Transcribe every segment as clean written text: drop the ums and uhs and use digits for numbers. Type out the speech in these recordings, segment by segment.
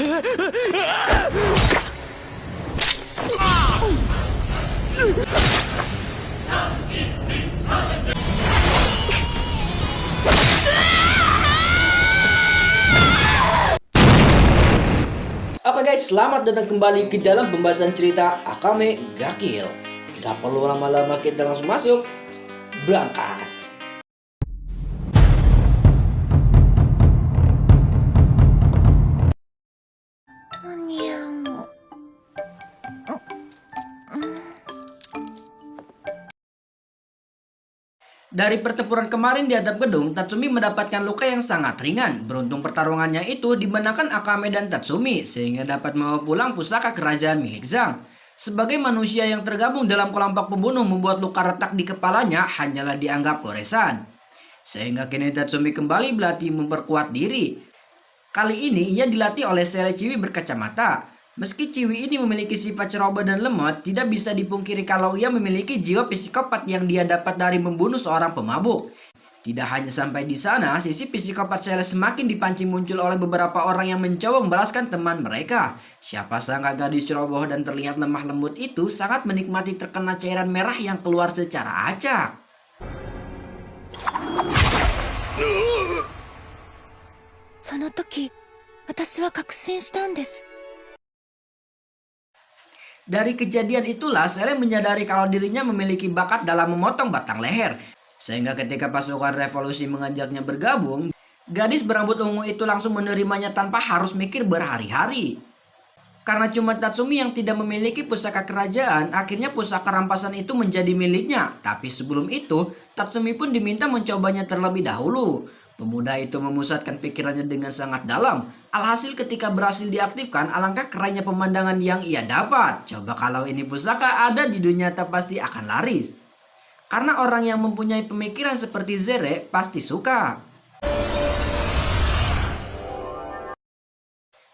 Oke guys, selamat datang kembali ke dalam pembahasan cerita Akame ga Kill. Gak perlu lama-lama, kita langsung masuk. Berangkat. Dari pertempuran kemarin di atap gedung, Tatsumi mendapatkan luka yang sangat ringan. Beruntung pertarungannya itu dimenangkan Akame dan Tatsumi, sehingga dapat membawa pulang pusaka kerajaan milik Zhang. Sebagai manusia yang tergabung dalam kelompok pembunuh, membuat luka retak di kepalanya hanyalah dianggap goresan. Sehingga kini Tatsumi kembali berlatih memperkuat diri. Kali ini ia dilatih oleh Sele Ciwi berkacamata. Meski Ciwi ini memiliki sifat ceroboh dan lemot, tidak bisa dipungkiri kalau ia memiliki jiwa psikopat yang dia dapat dari membunuh seorang pemabuk. Tidak hanya sampai di sana, sisi psikopat Sele semakin dipancing muncul oleh beberapa orang yang mencoba membalaskan teman mereka. Siapa sangka gadis ceroboh dan terlihat lemah lembut itu sangat menikmati terkena cairan merah yang keluar secara acak. Dari kejadian itulah Sele menyadari kalau dirinya memiliki bakat dalam memotong batang leher. Sehingga ketika pasukan revolusi mengajaknya bergabung, gadis berambut ungu itu langsung menerimanya tanpa harus mikir berhari-hari. Karena cuma Tatsumi yang tidak memiliki pusaka kerajaan, akhirnya pusaka rampasan itu menjadi miliknya. Tapi sebelum itu, Tatsumi pun diminta mencobanya terlebih dahulu. Pemuda itu memusatkan pikirannya dengan sangat dalam. Alhasil ketika berhasil diaktifkan, alangkah kerennya pemandangan yang ia dapat. Coba kalau ini pusaka ada di dunia nyata pasti akan laris. Karena orang yang mempunyai pemikiran seperti Zere pasti suka.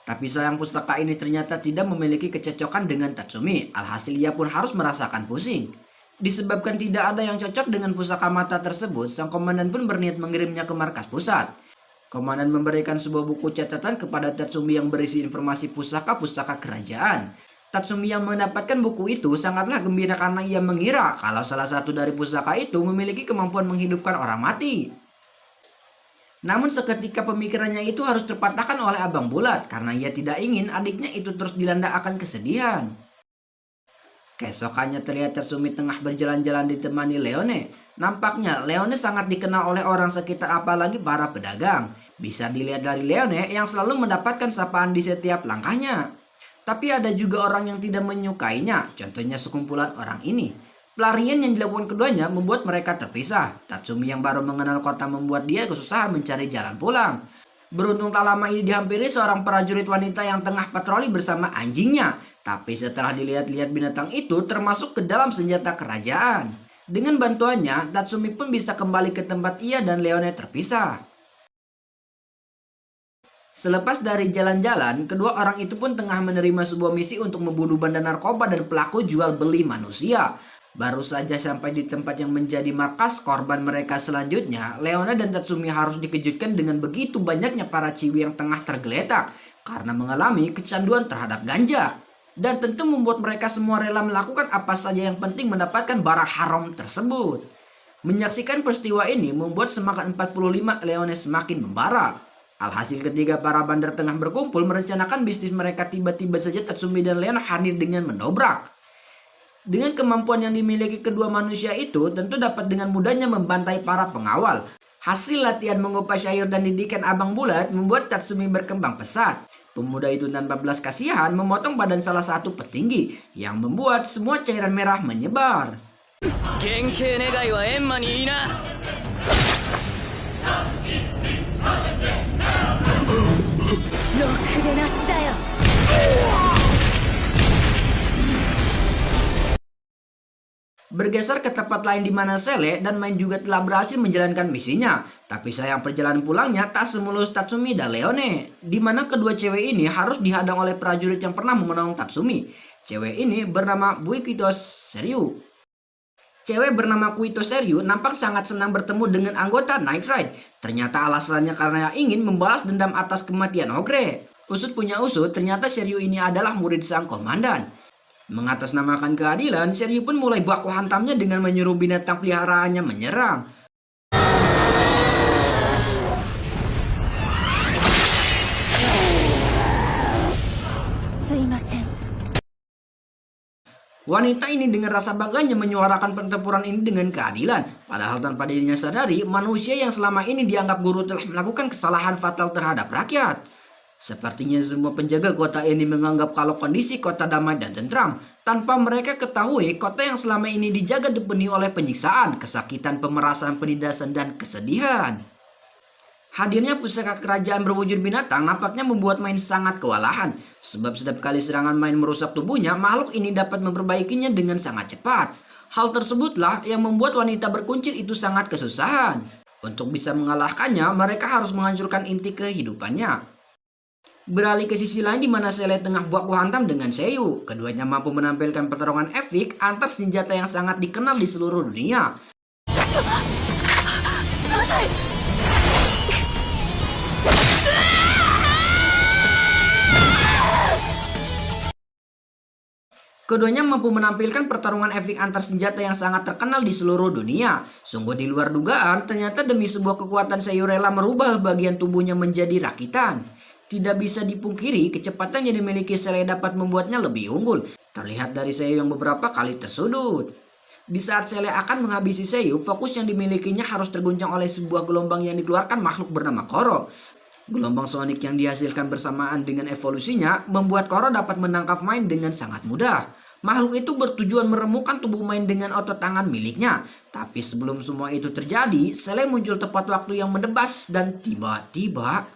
Tapi sayang pusaka ini ternyata tidak memiliki kecocokan dengan Tatsumi. Alhasil ia pun harus merasakan pusing. Disebabkan tidak ada yang cocok dengan pusaka mata tersebut, sang komandan pun berniat mengirimnya ke markas pusat. Komandan memberikan sebuah buku catatan kepada Tatsumi yang berisi informasi pusaka-pusaka kerajaan. Tatsumi yang mendapatkan buku itu sangatlah gembira karena ia mengira kalau salah satu dari pusaka itu memiliki kemampuan menghidupkan orang mati. Namun seketika pemikirannya itu harus terpatahkan oleh Abang Bulat karena ia tidak ingin adiknya itu terus dilanda akan kesedihan. Keesokannya terlihat Tatsumi tengah berjalan-jalan ditemani Leone. Nampaknya Leone sangat dikenal oleh orang sekitar apalagi para pedagang. Bisa dilihat dari Leone yang selalu mendapatkan sapaan di setiap langkahnya. Tapi ada juga orang yang tidak menyukainya, contohnya sekumpulan orang ini. Pelarian yang dilakukan keduanya membuat mereka terpisah. Tatsumi yang baru mengenal kota membuat dia kesusahan mencari jalan pulang. Beruntung tak lama ini dihampiri seorang prajurit wanita yang tengah patroli bersama anjingnya. Tapi setelah dilihat-lihat binatang itu termasuk ke dalam senjata kerajaan. Dengan bantuannya, Tatsumi pun bisa kembali ke tempat ia dan Leone terpisah. Selepas dari jalan-jalan, kedua orang itu pun tengah menerima sebuah misi untuk membunuh bandar narkoba dan pelaku jual beli manusia. Baru saja sampai di tempat yang menjadi markas korban mereka selanjutnya, Leone dan Tatsumi harus dikejutkan dengan begitu banyaknya para ciwi yang tengah tergeletak karena mengalami kecanduan terhadap ganja. Dan tentu membuat mereka semua rela melakukan apa saja yang penting mendapatkan barang haram tersebut. Menyaksikan peristiwa ini membuat semangat 45 Leone semakin membara. Alhasil ketika para bandar tengah berkumpul merencanakan bisnis mereka, tiba-tiba saja Tatsumi dan Leone hadir dengan mendobrak. Dengan kemampuan yang dimiliki kedua manusia itu, tentu dapat dengan mudahnya membantai para pengawal. Hasil latihan mengupas sayur dan didikan Abang Bulat membuat Tatsumi berkembang pesat. Pemuda itu tanpa belas kasihan memotong badan salah satu petinggi, yang membuat semua cairan merah menyebar. Bergeser ke tempat lain di mana Sele dan Main juga telah berhasil menjalankan misinya. Tapi sayang perjalanan pulangnya tak semulus Tatsumi dan Leone, di mana kedua cewek ini harus dihadang oleh prajurit yang pernah menolong Tatsumi. Cewek ini bernama Buikito Seryu. Cewek bernama Kuito Seryu nampak sangat senang bertemu dengan anggota Night Ride. Ternyata alasannya karena ingin membalas dendam atas kematian Ogre. Usut punya usut, ternyata Seryu ini adalah murid sang komandan. Mengatasnamakan keadilan, Seryu pun mulai baku hantamnya dengan menyuruh binatang peliharaannya menyerang. Wanita ini dengan rasa bangganya menyuarakan pertempuran ini dengan keadilan. Padahal tanpa dirinya sadari, manusia yang selama ini dianggap guru telah melakukan kesalahan fatal terhadap rakyat. Sepertinya semua penjaga kota ini menganggap kalau kondisi kota damai dan tentram. Tanpa mereka ketahui, kota yang selama ini dijaga dipenuhi oleh penyiksaan, kesakitan, pemerasan, penindasan, dan kesedihan. Hadirnya pusaka kerajaan berwujud binatang nampaknya membuat Main sangat kewalahan. Sebab setiap kali serangan Main merusak tubuhnya, makhluk ini dapat memperbaikinya dengan sangat cepat. Hal tersebutlah yang membuat wanita berkuncir itu sangat kesusahan. Untuk bisa mengalahkannya, mereka harus menghancurkan inti kehidupannya. Beralih ke sisi lain di mana Sele tengah baku hantam dengan Seiyu. Keduanya mampu menampilkan pertarungan epik antar senjata yang sangat dikenal di seluruh dunia. Keduanya mampu menampilkan pertarungan epik antar senjata yang sangat terkenal di seluruh dunia. Sungguh di luar dugaan, ternyata demi sebuah kekuatan Seiyu rela merubah bagian tubuhnya menjadi rakitan. Tidak bisa dipungkiri, kecepatan yang dimiliki Sele dapat membuatnya lebih unggul. Terlihat dari Seiyu yang beberapa kali tersudut. Di saat Sele akan menghabisi Seiyu, fokus yang dimilikinya harus terguncang oleh sebuah gelombang yang dikeluarkan makhluk bernama Koro. Gelombang sonik yang dihasilkan bersamaan dengan evolusinya membuat Koro dapat menangkap Main dengan sangat mudah. Makhluk itu bertujuan meremukkan tubuh Main dengan otot tangan miliknya. Tapi sebelum semua itu terjadi, Sele muncul tepat waktu yang mendebas dan tiba-tiba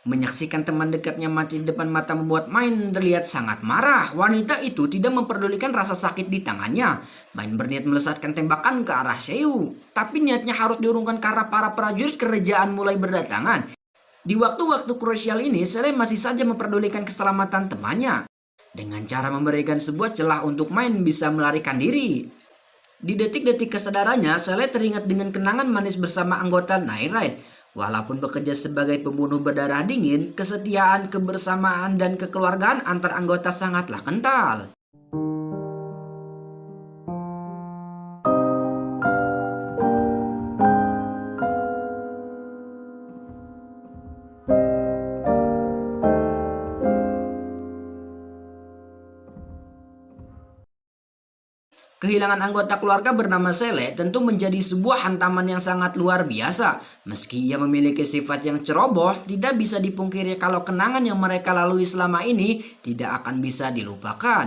menyaksikan teman dekatnya mati di depan mata membuat Main terlihat sangat marah. Wanita itu tidak memperdulikan rasa sakit di tangannya. Main berniat melesatkan tembakan ke arah Seiyu. Tapi niatnya harus diurungkan karena para prajurit kerajaan mulai berdatangan. Di waktu-waktu krusial ini, Sele masih saja memperdulikan keselamatan temannya. Dengan cara memberikan sebuah celah untuk Main bisa melarikan diri. Di detik-detik kesadarannya, Sele teringat dengan kenangan manis bersama anggota Night Ride. Walaupun bekerja sebagai pembunuh berdarah dingin, kesetiaan, kebersamaan, dan kekeluargaan antar anggota sangatlah kental. Kehilangan anggota keluarga bernama Sele tentu menjadi sebuah hantaman yang sangat luar biasa. Meski ia memiliki sifat yang ceroboh, tidak bisa dipungkiri kalau kenangan yang mereka lalui selama ini tidak akan bisa dilupakan.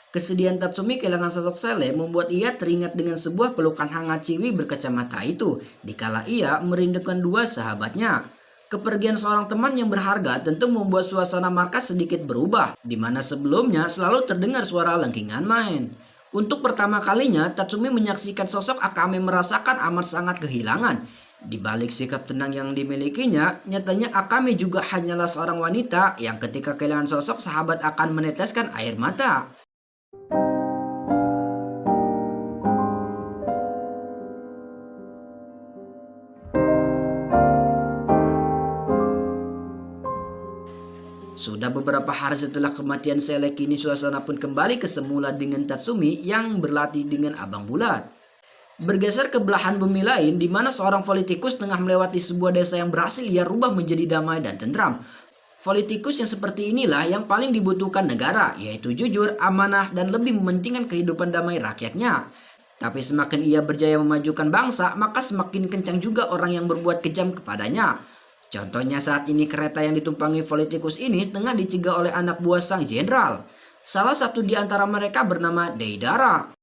Kesedihan Tatsumi kehilangan sosok Sele membuat ia teringat dengan sebuah pelukan hangat Ciwi berkacamata itu, dikala ia merindukan dua sahabatnya. Kepergian seorang teman yang berharga tentu membuat suasana markas sedikit berubah, di mana sebelumnya selalu terdengar suara lengkingan Main. Untuk pertama kalinya, Tatsumi menyaksikan sosok Akame merasakan amat sangat kehilangan. Di balik sikap tenang yang dimilikinya, nyatanya Akame juga hanyalah seorang wanita yang ketika kehilangan sosok sahabat akan meneteskan air mata. Sudah beberapa hari setelah kematian Sele, kini suasana pun kembali ke semula dengan Tatsumi yang berlatih dengan abang bulat. Bergeser ke belahan bumi lain di mana seorang politikus tengah melewati sebuah desa yang berhasil ia rubah menjadi damai dan tentram. Politikus yang seperti inilah yang paling dibutuhkan negara, yaitu jujur, amanah, dan lebih mementingkan kehidupan damai rakyatnya. Tapi semakin ia berjaya memajukan bangsa, maka semakin kencang juga orang yang berbuat kejam kepadanya. Contohnya saat ini kereta yang ditumpangi politikus ini tengah dicegah oleh anak buah sang jenderal. Salah satu di antara mereka bernama Deidara.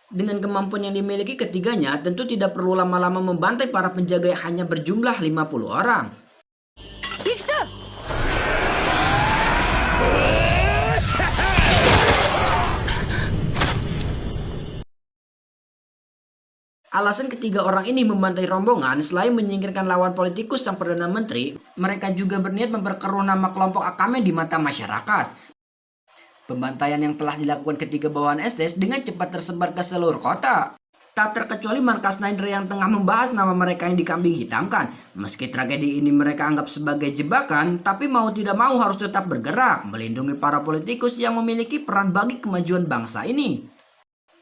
Dengan kemampuan yang dimiliki ketiganya, tentu tidak perlu lama-lama membantai para penjaga yang hanya berjumlah 50 orang. Alasan ketiga orang ini membantai rombongan selain menyingkirkan lawan politikus sang Perdana Menteri, mereka juga berniat memperkeruh nama kelompok Akame di mata masyarakat. Pembantaian yang telah dilakukan ketiga bawahan STS dengan cepat tersebar ke seluruh kota. Tak terkecuali markas Naindra yang tengah membahas nama mereka yang dikambing hitamkan. Meski tragedi ini mereka anggap sebagai jebakan, tapi mau tidak mau harus tetap bergerak, melindungi para politikus yang memiliki peran bagi kemajuan bangsa ini.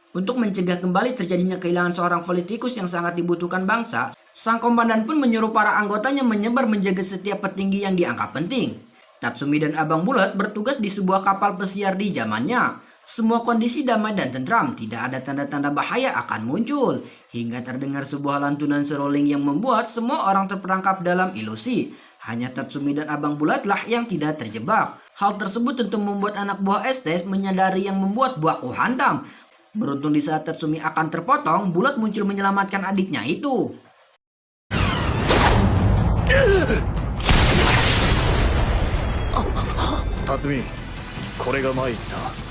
Untuk mencegah kembali terjadinya kehilangan seorang politikus yang sangat dibutuhkan bangsa, sang komandan pun menyuruh para anggotanya menyebar menjaga setiap petinggi yang dianggap penting. Tatsumi dan Abang Bulat bertugas di sebuah kapal pesiar di zamannya. Semua kondisi damai dan tentram, tidak ada tanda-tanda bahaya akan muncul. Hingga terdengar sebuah lantunan seruling yang membuat semua orang terperangkap dalam ilusi. Hanya Tatsumi dan Abang Bulatlah yang tidak terjebak. Hal tersebut tentu membuat anak buah STS menyadari yang membuat buahku hantam. Beruntung di saat Tatsumi akan terpotong, Bulat muncul menyelamatkan adiknya itu. 辰巳、これが参った。